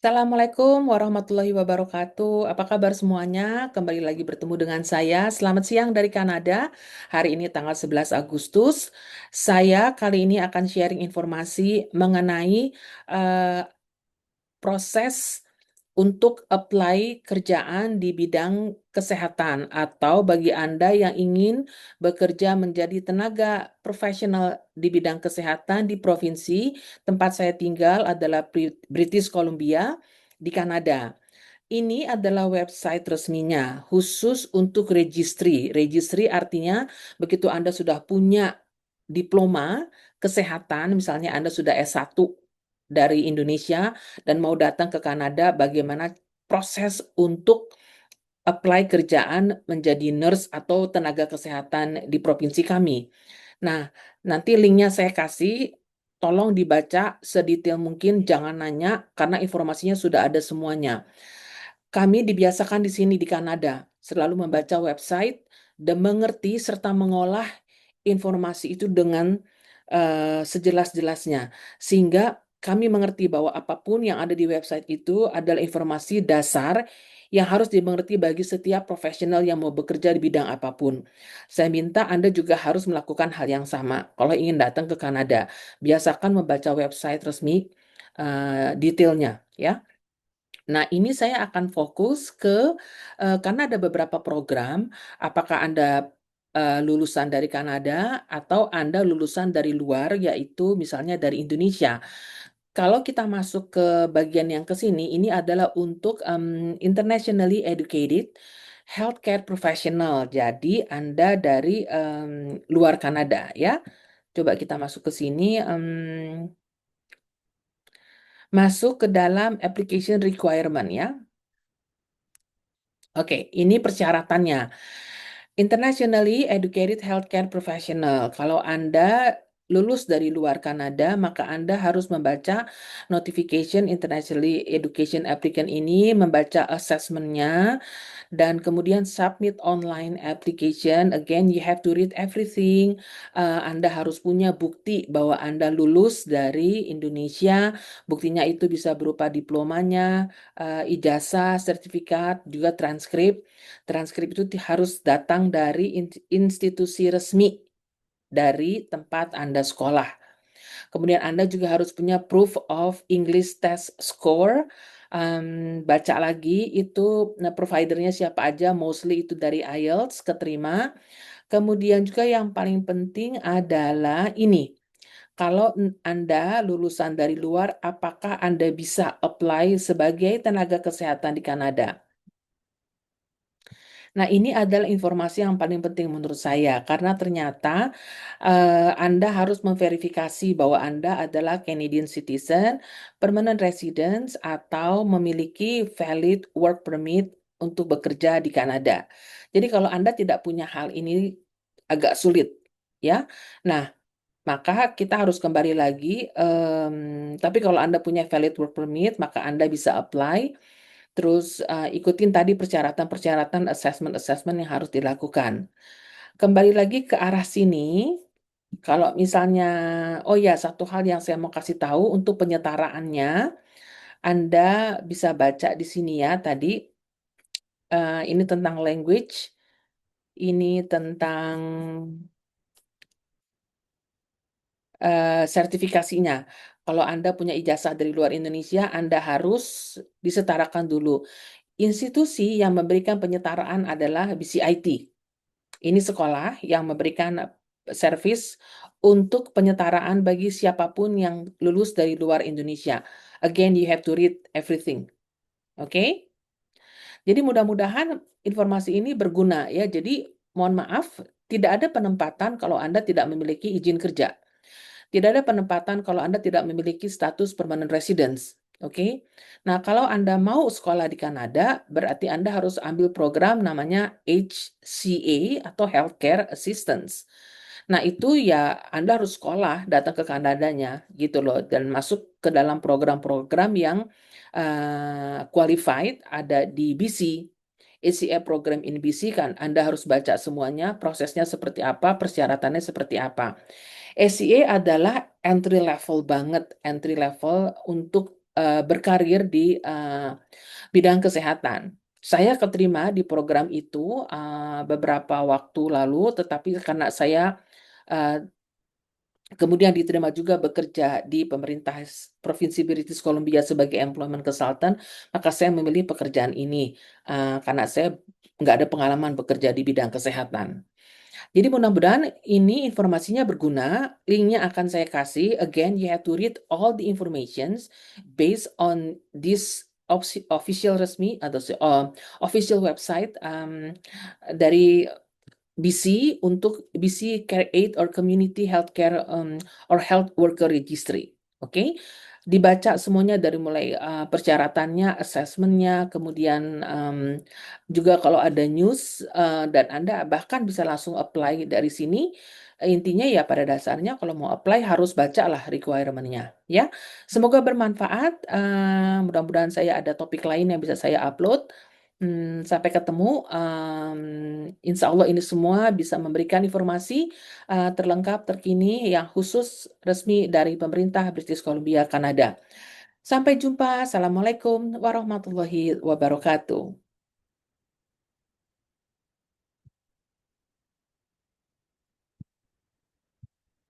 Assalamualaikum warahmatullahi wabarakatuh. Apa kabar semuanya? Kembali lagi bertemu dengan saya. Selamat siang dari Kanada. Hari ini tanggal 11 Agustus. Saya kali ini akan sharing informasi mengenai eh, proses untuk apply kerjaan di bidang kesehatan atau bagi Anda yang ingin bekerja menjadi tenaga profesional di bidang kesehatan di provinsi tempat saya tinggal adalah British Columbia di Kanada. Ini adalah website resminya khusus untuk registry. Registry artinya begitu Anda sudah punya diploma kesehatan, misalnya Anda sudah S1 dari Indonesia dan mau datang ke Kanada, bagaimana proses untuk apply kerjaan menjadi nurse atau tenaga kesehatan di provinsi kami. Nah, nanti linknya saya kasih, tolong dibaca sedetail mungkin, jangan nanya karena informasinya sudah ada semuanya. Kami dibiasakan di sini di Kanada selalu membaca website dan mengerti serta mengolah informasi itu dengan sejelas-jelasnya, sehingga kami mengerti bahwa apapun yang ada di website itu adalah informasi dasar yang harus dimengerti bagi setiap profesional yang mau bekerja di bidang apapun. Saya minta Anda juga harus melakukan hal yang sama kalau ingin datang ke Kanada. Biasakan membaca website resmi detailnya, ya. Nah, ini saya akan fokus karena ada beberapa program, apakah Anda lulusan dari Kanada atau Anda lulusan dari luar, yaitu misalnya dari Indonesia. Kalau kita masuk ke bagian yang ke sini, ini adalah untuk internationally educated healthcare professional. Jadi Anda dari luar Kanada, ya. Coba kita masuk ke sini, masuk ke dalam application requirement, ya. Oke, ini persyaratannya. Internationally Educated Healthcare Professional. Kalau Anda lulus dari luar Kanada, maka Anda harus membaca notification Internationally Education Applicant ini, membaca assessment-nya, dan kemudian submit online application. Again, you have to read everything. Anda harus punya bukti bahwa Anda lulus dari Indonesia. Buktinya itu bisa berupa diplomanya, ijazah, sertifikat, juga transkrip. Transkrip itu harus datang dari institusi resmi dari tempat Anda sekolah. Kemudian Anda juga harus punya proof of English test score. Baca lagi itu providernya siapa aja, mostly itu dari IELTS keterima. Kemudian juga yang paling penting adalah ini. Kalau Anda lulusan dari luar, apakah Anda bisa apply sebagai tenaga kesehatan di Kanada? Nah, ini adalah informasi yang paling penting menurut saya, karena ternyata Anda harus memverifikasi bahwa Anda adalah Canadian citizen, permanent residence, atau memiliki valid work permit untuk bekerja di Kanada. Jadi kalau Anda tidak punya hal ini agak sulit, ya. Nah, maka kita harus kembali lagi, tapi kalau Anda punya valid work permit, maka Anda bisa apply. Terus ikutin tadi persyaratan-persyaratan assessment-assessment yang harus dilakukan. Kembali lagi ke arah sini, kalau misalnya, oh ya, satu hal yang saya mau kasih tahu untuk penyetaraannya, Anda bisa baca di sini ya tadi, ini tentang language, ini tentang sertifikasinya. Kalau Anda punya ijazah dari luar Indonesia, Anda harus disetarakan dulu. Institusi yang memberikan penyetaraan adalah BCIT. Ini sekolah yang memberikan servis untuk penyetaraan bagi siapapun yang lulus dari luar Indonesia. Again, you have to read everything. Oke? Jadi mudah-mudahan informasi ini berguna ya. Jadi mohon maaf, tidak ada penempatan kalau Anda tidak memiliki izin kerja. Tidak ada penempatan kalau Anda tidak memiliki status permanent residence. Oke. Nah, kalau Anda mau sekolah di Kanada, berarti Anda harus ambil program namanya HCA atau Healthcare Assistance. Nah, itu ya Anda harus sekolah, datang ke Kanadanya gitu loh, dan masuk ke dalam program-program yang qualified ada di BC. HCA program in BC kan Anda harus baca semuanya, prosesnya seperti apa, persyaratannya seperti apa. SCA adalah entry level banget, entry level untuk berkarir di bidang kesehatan. Saya keterima di program itu beberapa waktu lalu, tetapi karena saya uh, kemudian diterima juga bekerja di pemerintah Provinsi British Columbia sebagai employment consultant, maka saya memilih pekerjaan ini karena saya nggak ada pengalaman bekerja di bidang kesehatan. Jadi mudah-mudahan ini informasinya berguna. Linknya akan saya kasih. Again, you have to read all the informations based on this official resmi atau official website dari BC untuk BC Care Aid or Community Healthcare or Health Worker Registry. Oke, dibaca semuanya dari mulai persyaratannya, assessmentnya, kemudian juga kalau ada news dan Anda bahkan bisa langsung apply dari sini. Intinya ya pada dasarnya kalau mau apply harus bacalah requirement-nya ya. Semoga bermanfaat. Mudah-mudahan saya ada topik lain yang bisa saya upload. Sampai ketemu. Insya Allah ini semua bisa memberikan informasi terlengkap, terkini, yang khusus resmi dari pemerintah British Columbia, Kanada. Sampai jumpa. Assalamualaikum warahmatullahi wabarakatuh.